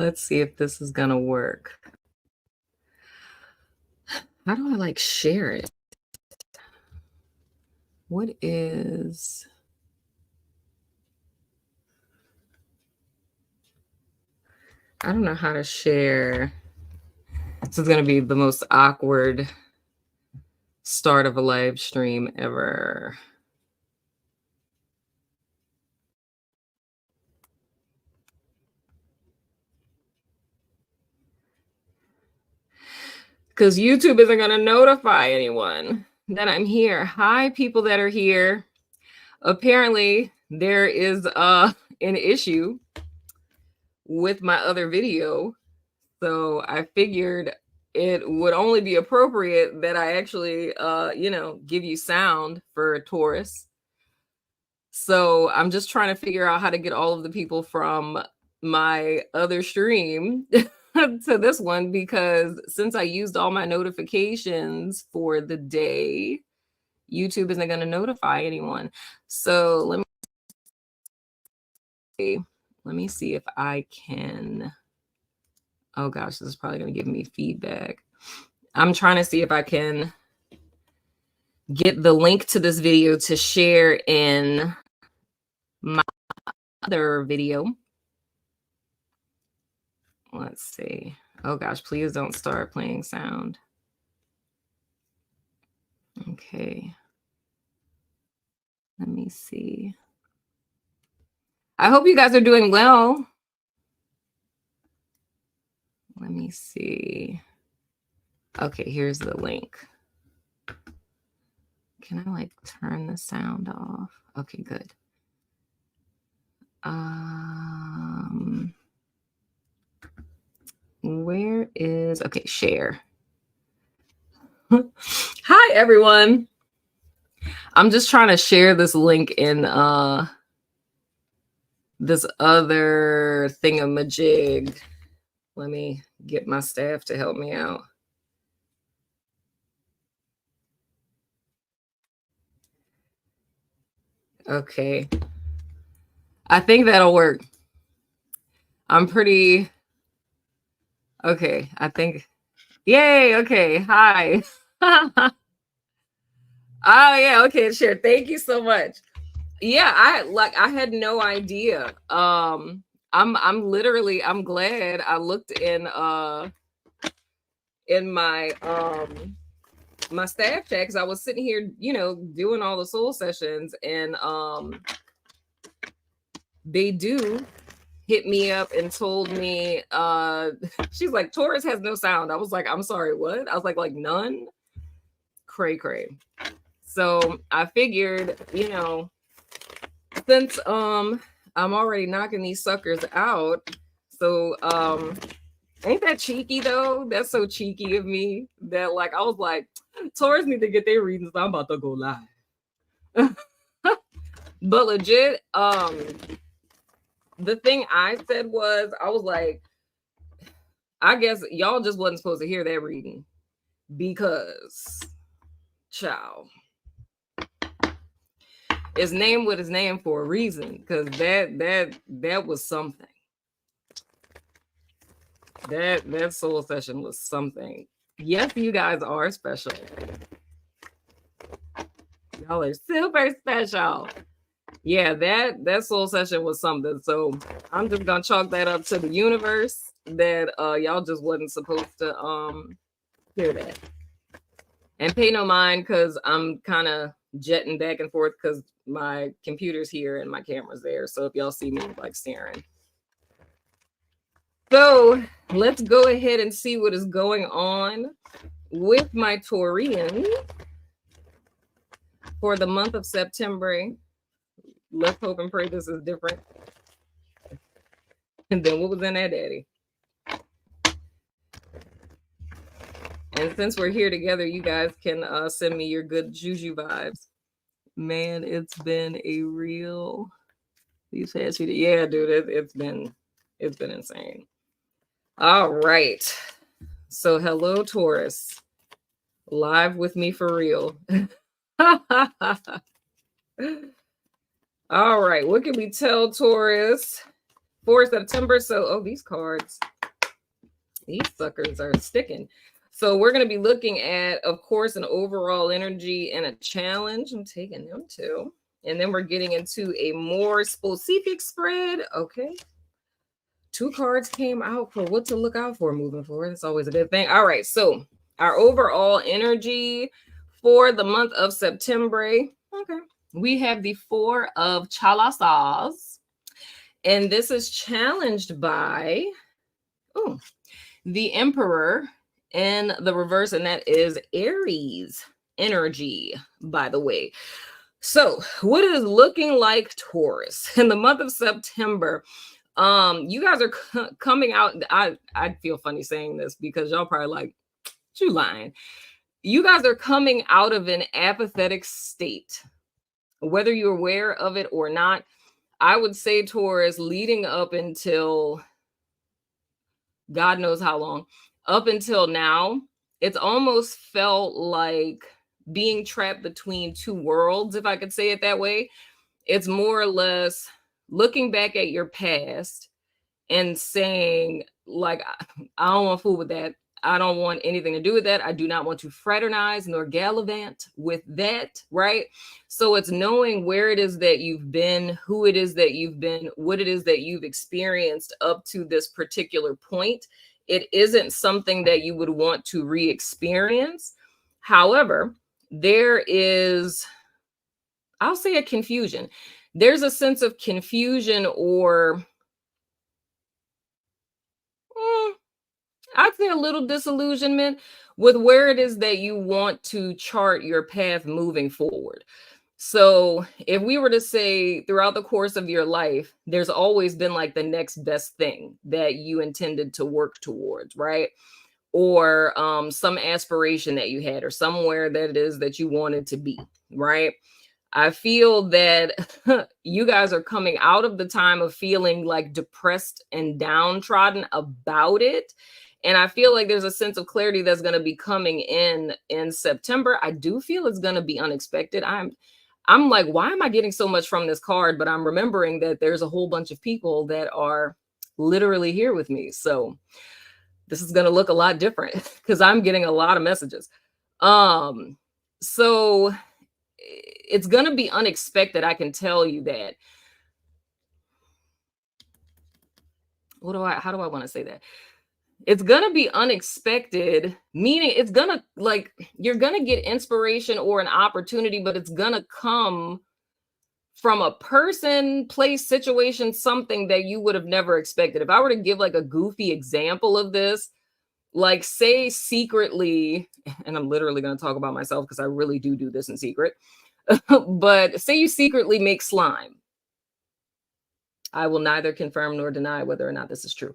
Let's see if this is gonna work. How do I like share it? What is... I don't know how to share. This is gonna be the most awkward start of a live stream ever. Because YouTube isn't going to notify anyone that I'm here. Hi, people that are here. Apparently, there is an issue with my other video. So I figured it would only be appropriate that I actually, give you sound for Taurus. So I'm just trying to figure out how to get all of the people from my other stream to this one, because since I used all my notifications for the day, YouTube isn't going to notify anyone. So let me see if I can. Oh gosh, this is probably going to give me feedback. I'm trying to see if I can get the link to this video to share in my other video. Let's see. Oh gosh, please don't start playing sound. Okay. Let me see. I hope you guys are doing well. Let me see. Okay, here's the link. Can I like turn the sound off? Okay, good. Where is, okay, share. Hi, everyone. I'm just trying to share this link in this other thingamajig. Let me get my staff to help me out. Okay. I think that'll work. I'm pretty... Okay, I think... Yay, okay, hi. Oh, yeah, okay, sure. Thank you so much. Yeah, I had no idea. I'm literally, I'm glad I looked in my my staff chat, because I was sitting here, doing all the soul sessions, and they do hit me up and told me, she's like, Taurus has no sound. I was like, I'm sorry, what? I was like none? Cray. So I figured, since I'm already knocking these suckers out, so ain't that cheeky though? That's so cheeky of me that like I was like, Taurus need to get their readings. I'm about to go live. But legit, the thing I said was, I was like, I guess y'all just wasn't supposed to hear that reading, because child, it's named what it's named for a reason, because that was something. That soul session was something. Yes, you guys are special. Y'all are super special. Yeah, that soul session was something. So I'm just gonna chalk that up to the universe, that y'all just wasn't supposed to hear that. And pay no mind, because I'm kind of jetting back and forth because my computer's here and my camera's there. So if y'all see me like staring. So let's go ahead and see what is going on with my Taurian for the month of September. Let's hope and pray this is different. And then what was in that, Daddy? And since we're here together, you guys can send me your good juju vibes. Man, it's been a real... These past few days. Yeah, dude, it's been insane. All right. So hello, Taurus. Live with me for real. All right. What can we tell Taurus for September. So, oh, these cards, these suckers are sticking. So we're going to be looking at, of course, an overall energy and a challenge. I'm taking them too. And then we're getting into a more specific spread. Okay. 2 cards came out for what to look out for moving forward. That's always a good thing. All right. So our overall energy for the month of September. Okay. We have the 4 of Chalasas. And this is challenged by the Emperor in the reverse, and that is Aries energy, by the way. So what is looking like, Taurus, in the month of September? You guys are coming out. I feel funny saying this because y'all probably like, you lying. You guys are coming out of an apathetic state, whether you're aware of it or not. I would say, Taurus, leading up until God knows how long, up until now, it's almost felt like being trapped between 2 worlds, if I could say it that way. It's more or less looking back at your past and saying, like, I don't want to fool with that. I don't want anything to do with that. I do not want to fraternize nor gallivant with that, right? So it's knowing where it is that you've been, who it is that you've been, what it is that you've experienced up to this particular point. It isn't something that you would want to re-experience. However, there is, I'll say, a confusion. There's a sense of confusion, or I'd say a little disillusionment with where it is that you want to chart your path moving forward. So if we were to say throughout the course of your life, there's always been like the next best thing that you intended to work towards, right? Or some aspiration that you had, or somewhere that it is that you wanted to be, right? I feel that you guys are coming out of the time of feeling like depressed and downtrodden about it. And I feel like there's a sense of clarity that's going to be coming in September. I do feel it's going to be unexpected. I'm like, why am I getting so much from this card? But I'm remembering that there's a whole bunch of people that are literally here with me. So this is going to look a lot different because I'm getting a lot of messages. So it's going to be unexpected. I can tell you that. How do I want to say that? It's going to be unexpected, meaning it's going to, like, you're going to get inspiration or an opportunity, but it's going to come from a person, place, situation, something that you would have never expected. If I were to give like a goofy example of this, like say secretly, and I'm literally going to talk about myself because I really do this in secret, but say you secretly make slime. I will neither confirm nor deny whether or not this is true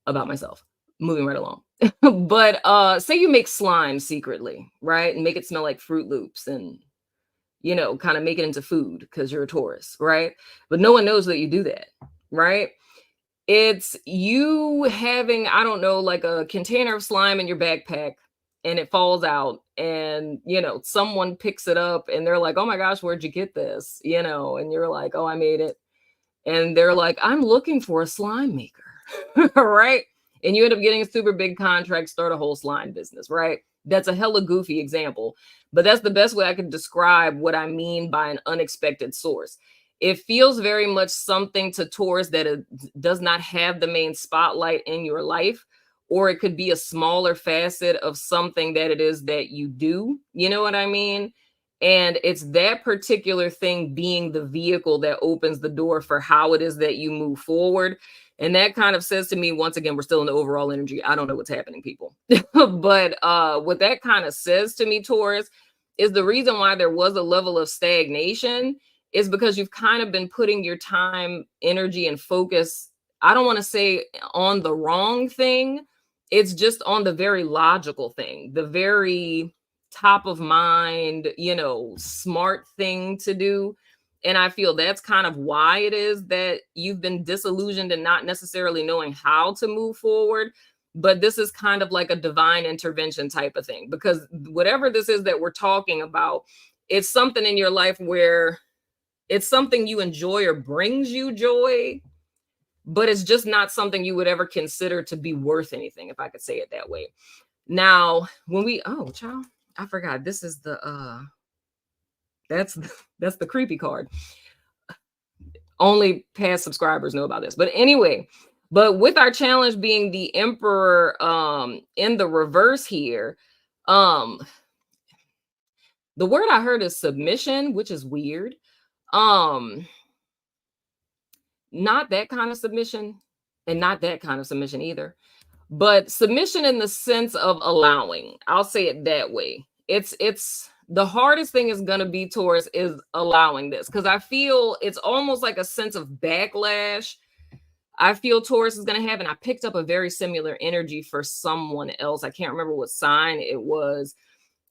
about myself. Moving right along. But say you make slime secretly, right? And make it smell like Fruit Loops and, you know, kind of make it into food because you're a Taurus, right? But no one knows that you do that, right? It's you having, I don't know, like a container of slime in your backpack and it falls out and, you know, someone picks it up and they're like, oh my gosh, where'd you get this? You know, and you're like, oh, I made it. And they're like, I'm looking for a slime maker, right? And you end up getting a super big contract, start a whole slime business, right? That's a hella goofy example, but that's the best way I could describe what I mean by an unexpected source. It feels very much something to Taurus that it does not have the main spotlight in your life, or it could be a smaller facet of something that it is that you do. You know what I mean? And it's that particular thing being the vehicle that opens the door for how it is that you move forward. And that kind of says to me, once again, we're still in the overall energy. I don't know what's happening, people. But what that kind of says to me, Taurus, is the reason why there was a level of stagnation is because you've kind of been putting your time, energy, and focus, I don't want to say on the wrong thing. It's just on the very logical thing, the very top of mind, you know, smart thing to do. And I feel that's kind of why it is that you've been disillusioned and not necessarily knowing how to move forward. But this is kind of like a divine intervention type of thing, because whatever this is that we're talking about, it's something in your life where it's something you enjoy or brings you joy, but it's just not something you would ever consider to be worth anything, if I could say it that way. Now, when we, oh, child, I forgot. This is the, that's the creepy card. Only past subscribers know about this. But anyway, but with our challenge being the Emperor in the reverse here, the word I heard is submission, which is weird. Not that kind of submission, and not that kind of submission either. But submission in the sense of allowing. I'll say it that way. It's the hardest thing is going to be Taurus is allowing this, because I feel it's almost like a sense of backlash I feel Taurus is going to have. And I picked up a very similar energy for someone else. I can't remember what sign it was,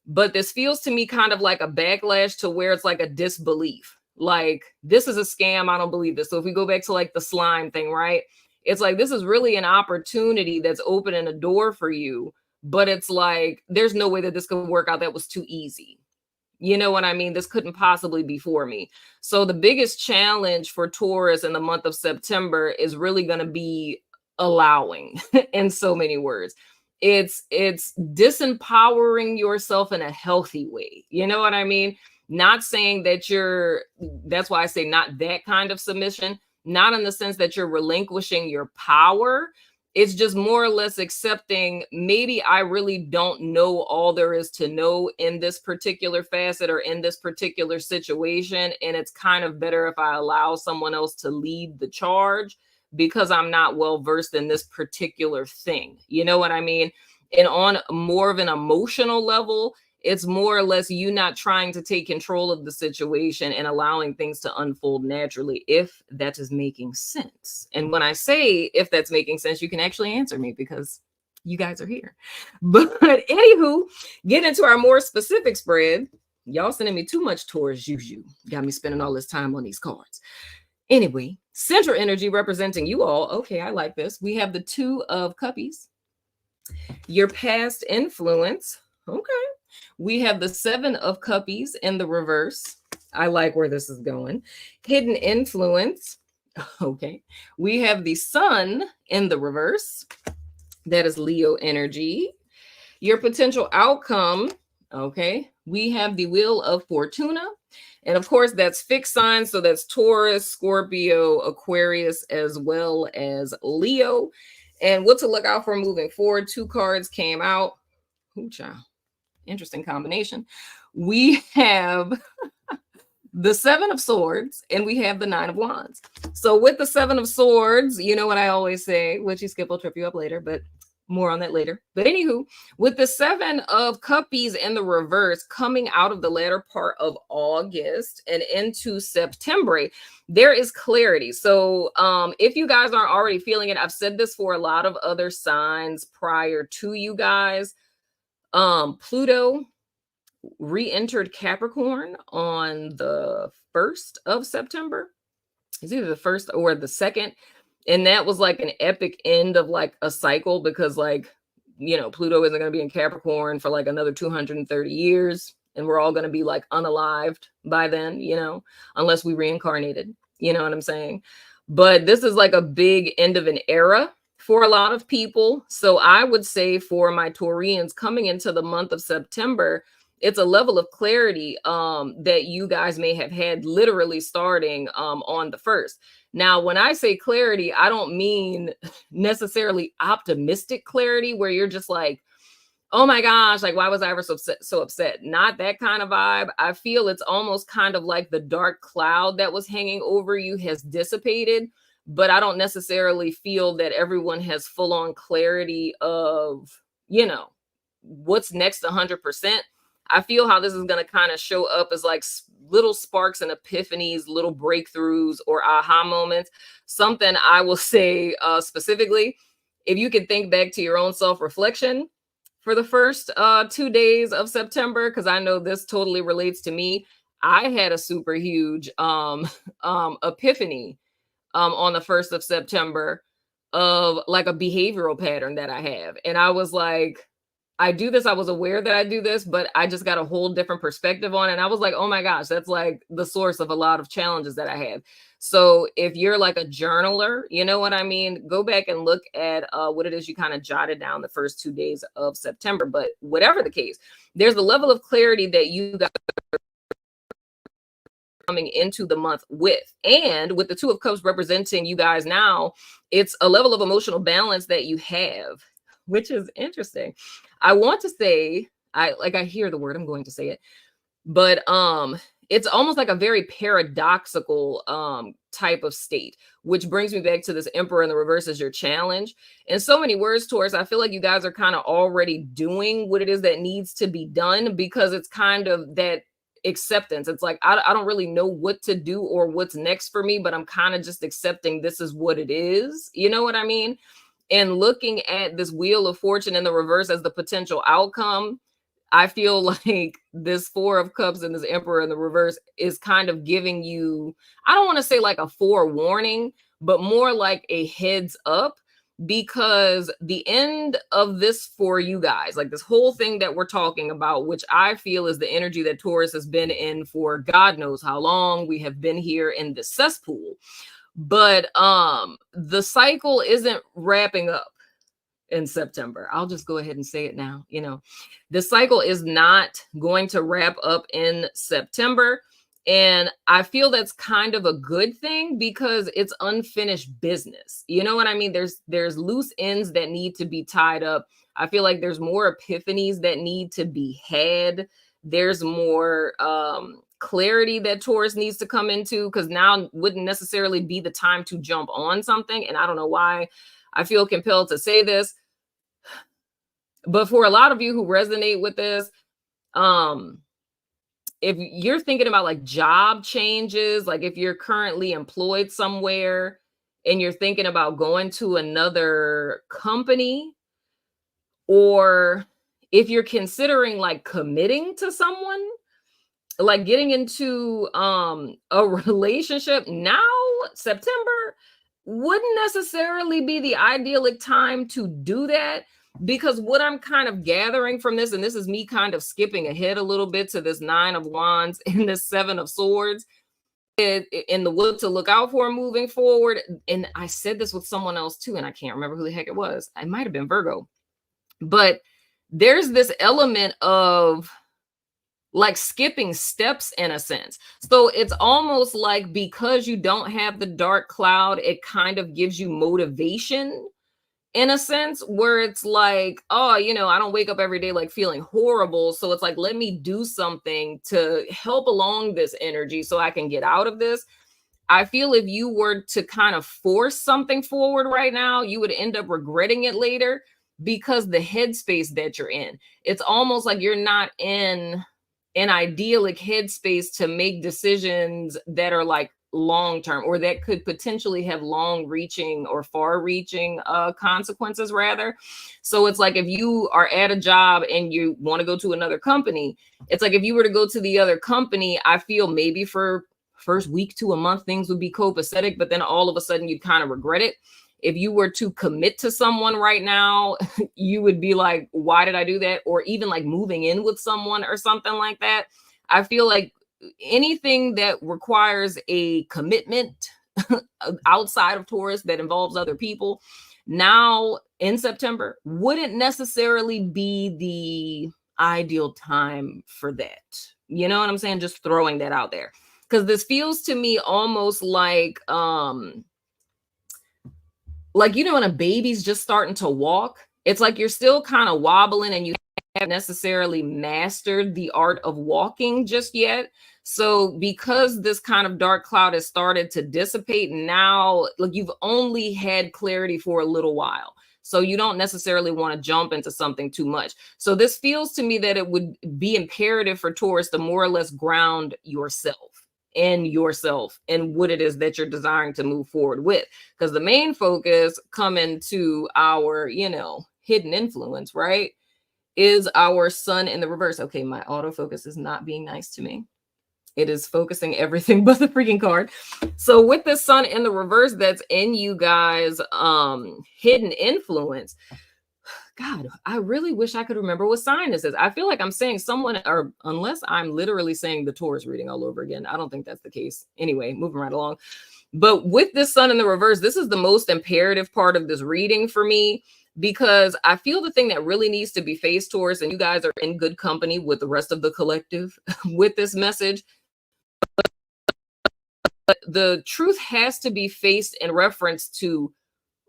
but this feels to me kind of like a backlash to where it's like a disbelief. Like, this is a scam. I don't believe this. So if we go back to like the slime thing, right? It's like, this is really an opportunity that's opening a door for you, but it's like, there's no way that this could work out. That was too easy. You know what I mean? This couldn't possibly be for me. So the biggest challenge for Taurus in the month of September is really going to be allowing in so many words. It's disempowering yourself in a healthy way. You know what I mean? Not saying that that's why I say not that kind of submission, not in the sense that you're relinquishing your power. It's just more or less accepting, maybe I really don't know all there is to know in this particular facet or in this particular situation. And it's kind of better if I allow someone else to lead the charge because I'm not well versed in this particular thing. You know what I mean? And on more of an emotional level, it's more or less you not trying to take control of the situation and allowing things to unfold naturally, if that is making sense. And when I say if that's making sense, you can actually answer me because you guys are here. But anywho, get into our more specific spread. Y'all sending me too much Taurus juju. Got me spending all this time on these cards. Anyway, central energy representing you all. Okay, I like this. We have the 2 of Cuppies. Your past influence. Okay. We have the 7 of Cuppies in the reverse. I like where this is going. Hidden influence. Okay. We have the Sun in the reverse. That is Leo energy. Your potential outcome. Okay. We have the Wheel of Fortuna. And of course, that's fixed signs. So that's Taurus, Scorpio, Aquarius, as well as Leo. And what to look out for moving forward. 2 cards came out. Ooh, child. Interesting combination. We have the 7 of Swords and we have the 9 of Wands. So with the 7 of Swords, you know what I always say, which you skip will trip you up later, but more on that later. But anywho, with the 7 of Cuppies in the reverse coming out of the latter part of August and into September, there is clarity. So if you guys aren't already feeling it, I've said this for a lot of other signs prior to you guys. Pluto re-entered Capricorn on the 1st of September. It's either the 1st or the 2nd. And that was like an epic end of like a cycle because like, you know, Pluto isn't going to be in Capricorn for like another 230 years. And we're all going to be like unalived by then, you know, unless we reincarnated, you know what I'm saying? But this is like a big end of an era for a lot of people. So I would say for my Taurians coming into the month of September, it's a level of clarity that you guys may have had literally starting on the 1st. Now, when I say clarity, I don't mean necessarily optimistic clarity where you're just like, oh my gosh, like, why was I ever so upset? Not that kind of vibe. I feel it's almost kind of like the dark cloud that was hanging over you has dissipated. But I don't necessarily feel that everyone has full on clarity of, you know, what's next 100%. I feel how this is going to kind of show up as like little sparks and epiphanies, little breakthroughs or aha moments. Something I will say specifically, if you can think back to your own self-reflection for the first 2 days of September, because I know this totally relates to me. I had a super huge epiphany on the 1st of September of like a behavioral pattern that I have. And I was like, I do this. I was aware that I do this, but I just got a whole different perspective on it. And I was like, oh my gosh, that's like the source of a lot of challenges that I have. So if you're like a journaler, you know what I mean? Go back and look at what it is you kind of jotted down the first 2 days of September. But whatever the case, there's a level of clarity that you got coming into the month with. And with the Two of Cups representing you guys now, it's a level of emotional balance that you have, which is interesting. I want to say, I hear the word, I'm going to say it, but it's almost like a very paradoxical type of state, which brings me back to this Emperor in the reverse as your challenge. In so many words, Taurus, I feel like you guys are kind of already doing what it is that needs to be done, because it's kind of that acceptance. It's like, I don't really know what to do or what's next for me, but I'm kind of just accepting this is what it is. You know what I mean? And looking at this Wheel of Fortune in the reverse as the potential outcome, I feel like this Four of Cups and this Emperor in the reverse is kind of giving you, I don't want to say like a forewarning, but more like a heads up, because the end of this for you guys, like this whole thing that we're talking about, which I feel is the energy that Taurus has been in for God knows how long. We have been here in the cesspool, but the cycle isn't wrapping up in September. I'll just go ahead and say it now. You know, the cycle is not going to wrap up in September. And I feel that's kind of a good thing, because it's unfinished business. You know what I mean? There's loose ends that need to be tied up. I feel like there's more epiphanies that need to be had. There's more clarity that Taurus needs to come into, because now wouldn't necessarily be the time to jump on something. And I don't know why I feel compelled to say this, but for a lot of you who resonate with this, if you're thinking about like job changes, like if you're currently employed somewhere and you're thinking about going to another company, or if you're considering like committing to someone, like getting into a relationship now, September wouldn't necessarily be the idyllic time to do that. Because what I'm kind of gathering from this, and this is me kind of skipping ahead a little bit to this Nine of Wands and this Seven of Swords, in the what to look out for moving forward. And I said this with someone else too, and I can't remember who the heck it was. It might have been Virgo. But there's this element of like skipping steps in a sense. So it's almost like, because you don't have the dark cloud, it kind of gives you motivation in a sense, where it's like, oh, you know, I don't wake up every day like feeling horrible. So it's like, let me do something to help along this energy so I can get out of this. I feel if you were to kind of force something forward right now, you would end up regretting it later, because the headspace that you're in, it's almost like you're not in an idyllic headspace to make decisions that are like long term, or that could potentially have long reaching or far reaching consequences rather. So it's like, if you are at a job and you want to go to another company, it's like if you were to go to the other company, I feel maybe for first week to a month things would be copacetic, but then all of a sudden you'd kind of regret it. If you were to commit to someone right now, you would be like, why did I do that? Or even like moving in with someone or something like that. I feel like anything that requires a commitment outside of Taurus that involves other people now in September wouldn't necessarily be the ideal time for that. You know what I'm saying? Just throwing that out there, because this feels to me almost like you know, when a baby's just starting to walk, it's like you're still kind of wobbling and you haven't necessarily mastered the art of walking just yet. So because this kind of dark cloud has started to dissipate now, like you've only had clarity for a little while. So you don't necessarily want to jump into something too much. So this feels to me that it would be imperative for Taurus to more or less ground yourself and what it is that you're desiring to move forward with. Because the main focus coming to our, you know, hidden influence, right, is our sun in the reverse. Okay, my autofocus is not being nice to me. It is focusing everything but the freaking card. So with the sun in the reverse that's in you guys, hidden influence, God, I really wish I could remember what sign this is. I feel like I'm saying someone, or unless I'm literally saying the Taurus reading all over again. I don't think that's the case. Anyway, moving right along. But with this sun in the reverse, this is the most imperative part of this reading for me, because I feel the thing that really needs to be faced, Taurus, and you guys are in good company with the rest of the collective with this message. But the truth has to be faced in reference to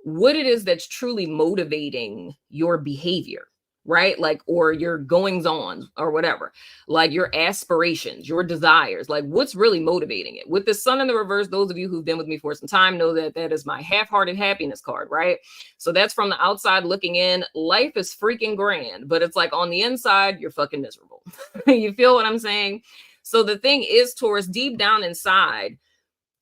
what it is that's truly motivating your behavior, right? Like, or your goings on or whatever, like your aspirations, your desires, like what's really motivating it. With the sun in the reverse, those of you who've been with me for some time know that that is my half-hearted happiness card, right? So that's from the outside looking in. Life is freaking grand, but it's like on the inside, you're fucking miserable. You feel what I'm saying? So the thing is, Taurus, deep down inside,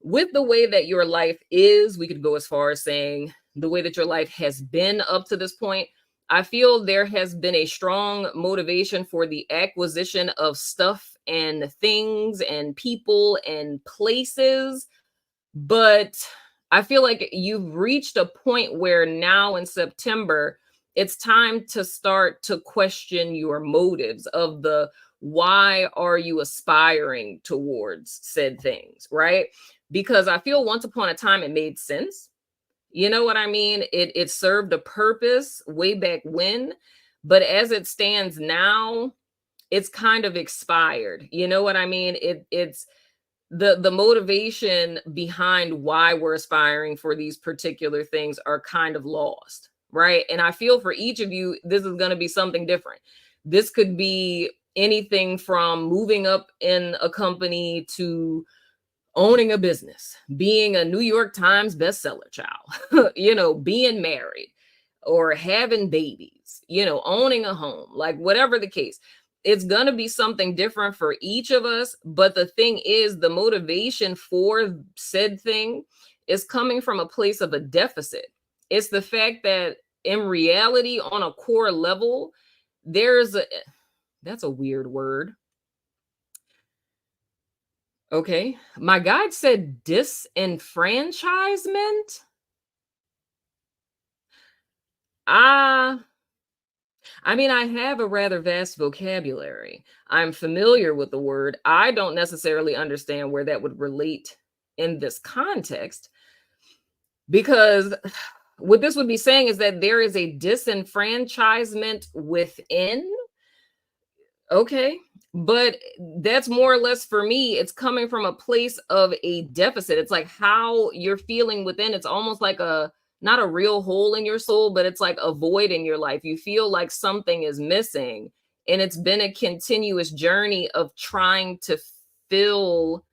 with the way that your life is, we could go as far as saying the way that your life has been up to this point, I feel there has been a strong motivation for the acquisition of stuff and things and people and places. But I feel like you've reached a point where now in September, it's time to start to question your motives of the why are you aspiring towards said things, right? Because I feel once upon a time it made sense. You know what I mean? It served a purpose way back when, but as it stands now, it's kind of expired. You know what I mean? It's the motivation behind why we're aspiring for these particular things are kind of lost, right? And I feel for each of you, this is going to be something different. This could be anything from moving up in a company to owning a business, being a New York Times bestseller child, you know, being married or having babies, you know, owning a home, like whatever the case. It's going to be something different for each of us. But the thing is, the motivation for said thing is coming from a place of a deficit. It's the fact that in reality, on a core level, that's a weird word. Okay. My guide said disenfranchisement. Ah, I mean, I have a rather vast vocabulary. I'm familiar with the word. I don't necessarily understand where that would relate in this context, because what this would be saying is that there is a disenfranchisement within. Okay. But that's more or less for me. It's coming from a place of a deficit. It's like how you're feeling within. It's almost like not a real hole in your soul, but it's like a void in your life. You feel like something is missing. And it's been a continuous journey of trying to fill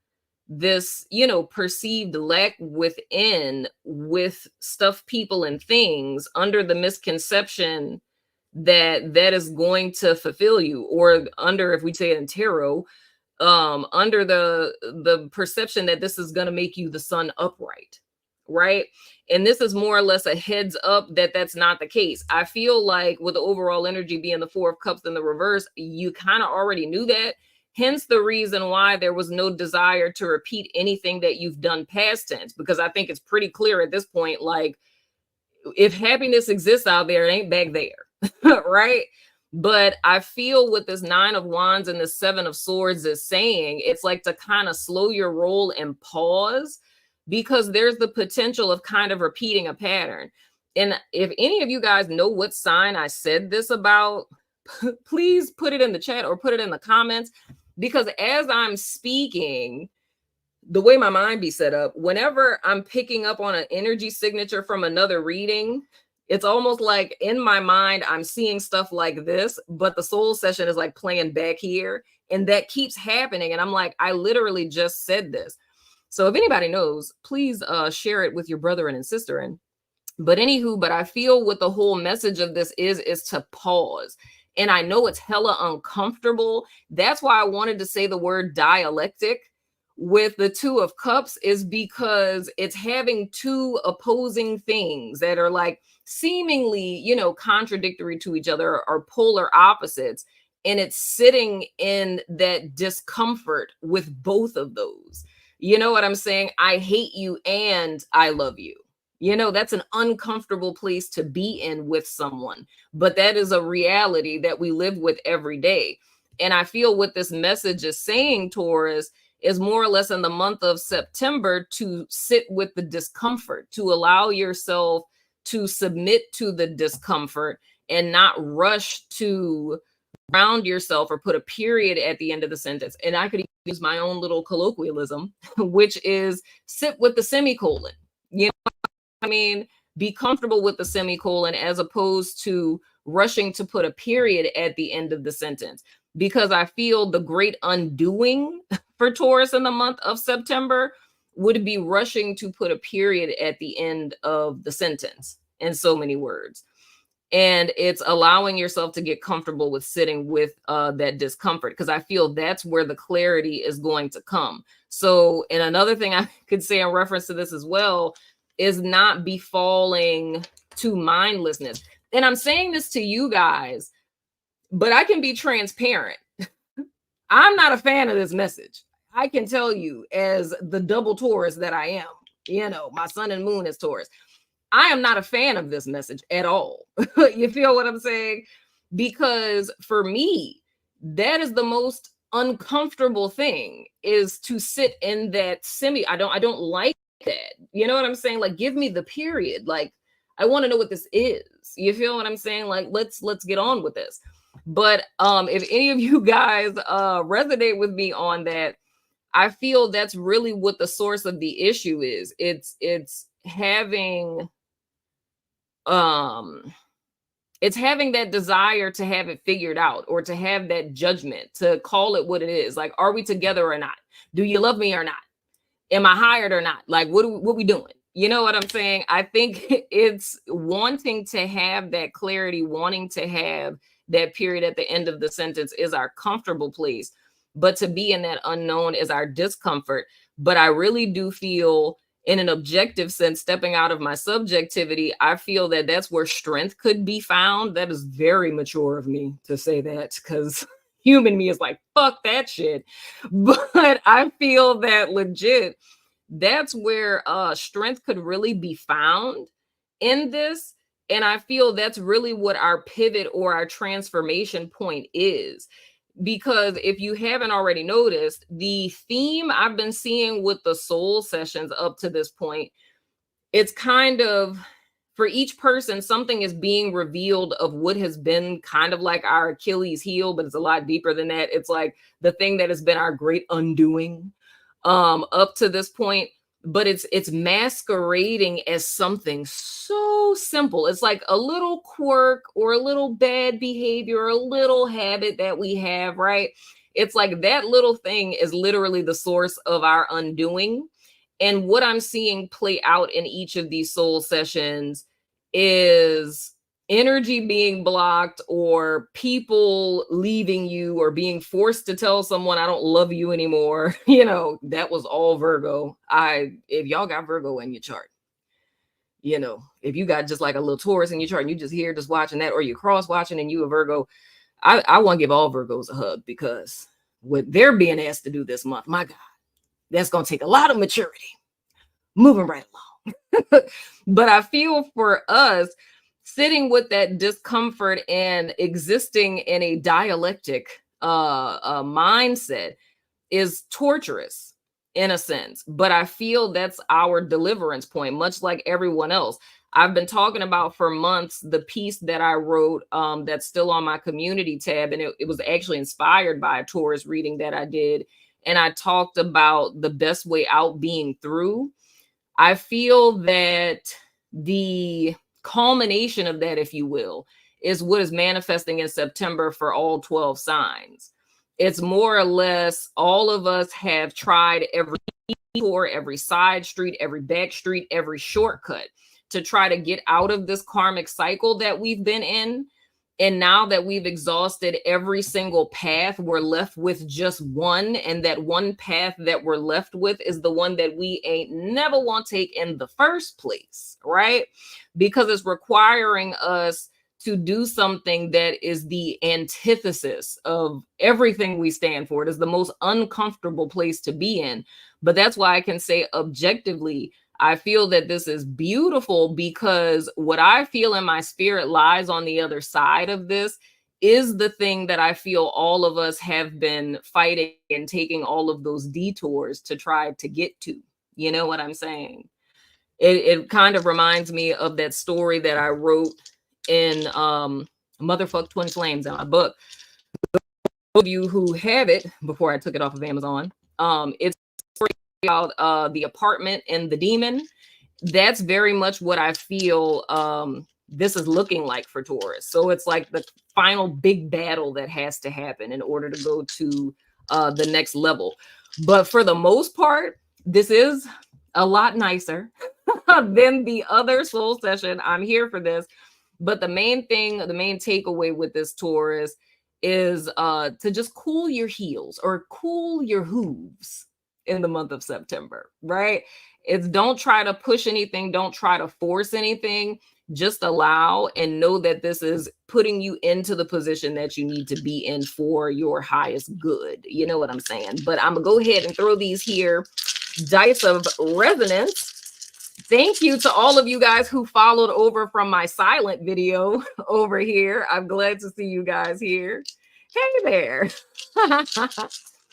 this, you know, perceived lack within with stuff, people, and things under the misconception that that is going to fulfill you, or under, if we say it in tarot, under the perception that this is going to make you the sun upright, right? And this is more or less a heads up that that's not the case. I feel like with the overall energy being the Four of Cups in the reverse, you kind of already knew that. Hence the reason why there was no desire to repeat anything that you've done past tense, because I think it's pretty clear at this point, like, if happiness exists out there, it ain't back there. Right? But I feel with this Nine of Wands and the Seven of Swords is saying, it's like to kind of slow your roll and pause, because there's the potential of kind of repeating a pattern. And if any of you guys know what sign I said this about, please put it in the chat or put it in the comments, because as I'm speaking, the way my mind be set up, whenever I'm picking up on an energy signature from another reading, it's almost like in my mind, I'm seeing stuff like this, but the soul session is like playing back here. And that keeps happening. And I'm like, I literally just said this. So if anybody knows, please share it with your brother and sister. And but anywho, but I feel what the whole message of this is to pause. And I know it's hella uncomfortable. That's why I wanted to say the word dialectic with the Two of Cups, is because it's having two opposing things that are like seemingly, you know, contradictory to each other, or polar opposites. And it's sitting in that discomfort with both of those. You know what I'm saying? I hate you and I love you. That's an uncomfortable place to be in with someone, but that is a reality that we live with every day. And I feel what this message is saying, Taurus, is more or less in the month of September to sit with the discomfort, to allow yourself to submit to the discomfort and not rush to ground yourself or put a period at the end of the sentence. And I could use my own little colloquialism, which is sit with the semicolon. You know what I mean? Be comfortable with the semicolon as opposed to rushing to put a period at the end of the sentence. Because I feel the great undoing for Taurus in the month of September would be rushing to put a period at the end of the sentence in so many words. And it's allowing yourself to get comfortable with sitting with that discomfort, because I feel that's where the clarity is going to come. So, and another thing I could say in reference to this as well is not be falling to mindlessness. And I'm saying this to you guys, but I can be transparent. I'm not a fan of this message. I can tell you, as the double Taurus that I am, my sun and moon is Taurus. I am not a fan of this message at all. You feel what I'm saying? Because for me, that is the most uncomfortable thing, is to sit in that I don't like that. You know what I'm saying? Like, give me the period. Like, I want to know what this is. You feel what I'm saying? Like, let's get on with this. But if any of you guys resonate with me on that, I feel that's really what the source of the issue is. It's having that desire to have it figured out, or to have that judgment, to call it what it is. Like, are we together or not? Do you love me or not? Am I hired or not? Like, what we doing? You know what I'm saying? I think it's wanting to have that clarity, wanting to have that period at the end of the sentence is our comfortable place. But to be in that unknown is our discomfort. But I really do feel, in an objective sense, stepping out of my subjectivity, I feel that that's where strength could be found. That is very mature of me to say that, because human me is like, fuck that shit. But I feel that legit, that's where strength could really be found in this. And I feel that's really what our pivot or our transformation point is. Because if you haven't already noticed, the theme I've been seeing with the soul sessions up to this point, it's kind of, for each person, something is being revealed of what has been kind of like our Achilles heel, but it's a lot deeper than that. It's like the thing that has been our great undoing up to this point. But it's masquerading as something so simple. It's like a little quirk or a little bad behavior, or a little habit that we have, right? It's like that little thing is literally the source of our undoing. And what I'm seeing play out in each of these soul sessions is energy being blocked, or people leaving you, or being forced to tell someone, I don't love you anymore. That was all Virgo. If y'all got Virgo in your chart, if you got just like a little Taurus in your chart and you just here just watching that, or you cross watching and you a Virgo, I want to give all Virgos a hug, because what they're being asked to do this month, my God, that's going to take a lot of maturity. Moving right along. But I feel for us, sitting with that discomfort and existing in a dialectic mindset is torturous in a sense. But I feel that's our deliverance point, much like everyone else. I've been talking about for months the piece that I wrote that's still on my community tab. And it was actually inspired by a Taurus reading that I did. And I talked about the best way out being through. I feel that the culmination of that, if you will, is what is manifesting in September for all 12 signs. It's more or less all of us have tried every detour, every side street, every back street, every shortcut to try to get out of this karmic cycle that we've been in. And now that we've exhausted every single path, we're left with just one. And that one path that we're left with is the one that we ain't never want to take in the first place, right? Because it's requiring us to do something that is the antithesis of everything we stand for. It is the most uncomfortable place to be in. But that's why I can say objectively, I feel that this is beautiful because what I feel in my spirit lies on the other side of this is the thing that I feel all of us have been fighting and taking all of those detours to try to get to. You know what I'm saying? It kind of reminds me of that story that I wrote in Motherfuck Twin Flames in my book. Those of you who have it before I took it off of Amazon, it's about the apartment and the demon. That's very much what I feel this is looking like for Taurus. So it's like the final big battle that has to happen in order to go to the next level. But for the most part, this is a lot nicer than the other soul session. I'm here for this. But the main thing, the main takeaway with this Taurus is to just cool your heels or cool your hooves in the month of September, right? It's don't try to push anything. Don't try to force anything. Just allow and know that this is putting you into the position that you need to be in for your highest good. You know what I'm saying? But I'm going to go ahead and throw these here dice of resonance. Thank you to all of you guys who followed over from my silent video over here. I'm glad to see you guys here. Hey there.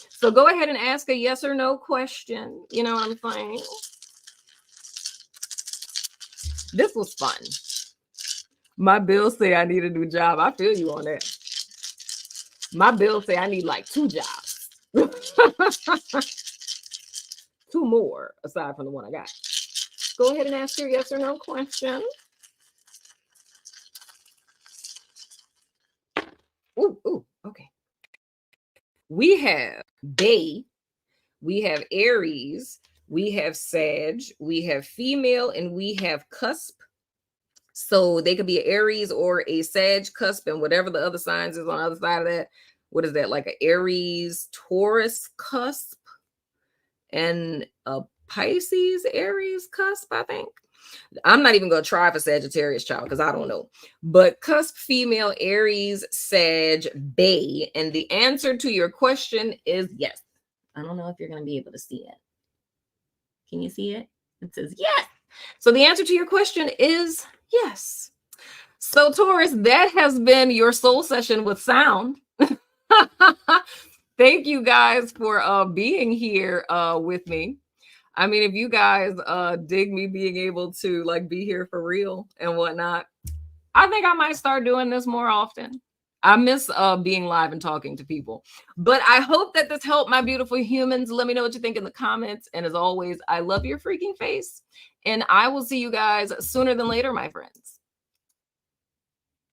So go ahead and ask a yes or no question. You know what I'm saying? This was fun. My bills say I need a new job. I feel you on that. My bills say I need like 2 jobs. 2 more aside from the one I got. Go ahead and ask your yes or no question. Ooh, okay. We have Bay, we have Aries, we have Sag, we have female, and we have cusp. So they could be an Aries or a Sag cusp, and whatever the other signs is on the other side of that. What is that? Like an Aries Taurus cusp and a Pisces Aries cusp, I think. I'm not even going to try for Sagittarius, child, because I don't know. But cusp, female, Aries, Sag, Bay. And the answer to your question is yes. I don't know if you're going to be able to see it. Can you see it? It says yes. So the answer to your question is yes. So Taurus, that has been your soul session with sound. Thank you guys for being here with me. I mean, if you guys dig me being able to like be here for real and whatnot, I think I might start doing this more often. I miss being live and talking to people. But I hope that this helped my beautiful humans. Let me know what you think in the comments. And as always, I love your freaking face. And I will see you guys sooner than later, my friends.